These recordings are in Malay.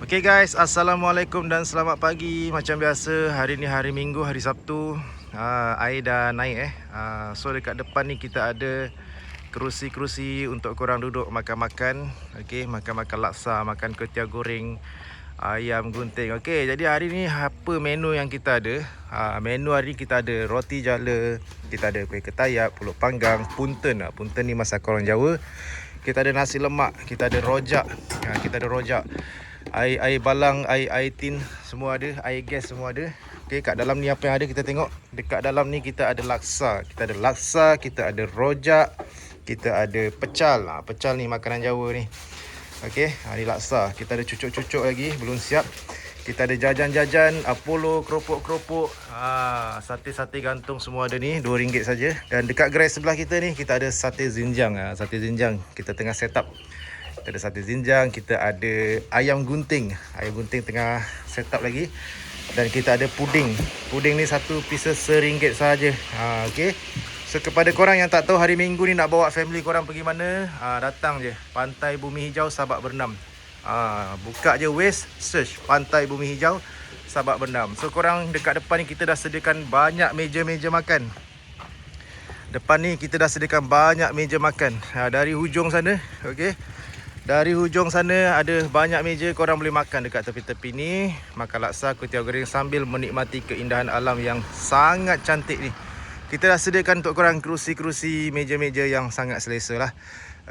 Okay guys, Assalamualaikum dan selamat pagi. Macam biasa, hari ni hari Minggu, hari Sabtu. Air dah naik So dekat depan ni kita ada kerusi-kerusi untuk korang duduk makan-makan. Okay, makan-makan laksa, makan kuetiau goreng, ayam gunting. Okay, jadi hari ni apa menu yang kita ada? Menu hari ni kita ada roti jala, kita ada kuih ketayap, pulut panggang, punten. Punten ni masakan orang Jawa. Kita ada nasi lemak, kita ada rojak. Kita ada rojak. Air balang, air tin semua ada, air gas semua ada. Okey, kat dalam ni apa yang ada kita tengok. Dekat dalam ni kita ada laksa. Kita ada rojak, kita ada pecal. Pecal ni makanan Jawa ni. Okey, ni laksa. Kita ada cucuk-cucuk lagi belum siap. Kita ada jajan-jajan, Apollo, keropok-keropok, sate-sate gantung semua ada ni, RM2 saja. Dan dekat gerai sebelah kita ni kita ada sate zinjang. Sate zinjang kita tengah set up. Kita ada sate zinjang, kita ada ayam gunting. Ayam gunting tengah set up lagi. Dan kita ada puding. Puding ni satu pieces RM1 saja. Okey. So kepada korang yang tak tahu hari Minggu ni nak bawa family korang pergi mana, datang je Pantai Bumi Hijau Sabak Bernam. Buka je Waze, search Pantai Bumi Hijau Sabak Bernam. So korang dekat depan ni kita dah sediakan banyak meja-meja makan. Depan ni kita dah sediakan banyak meja makan. Dari hujung sana, okey. Dari hujung sana ada banyak meja korang boleh makan dekat tepi-tepi ni. Makan laksa, kuetiau goreng sambil menikmati keindahan alam yang sangat cantik ni. Kita dah sediakan untuk korang kerusi-kerusi, meja-meja yang sangat selesa lah.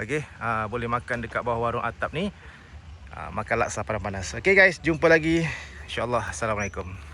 Okay, boleh makan dekat bawah warung atap ni. Makan laksa panas-panas. Okay guys, jumpa lagi. InsyaAllah. Assalamualaikum.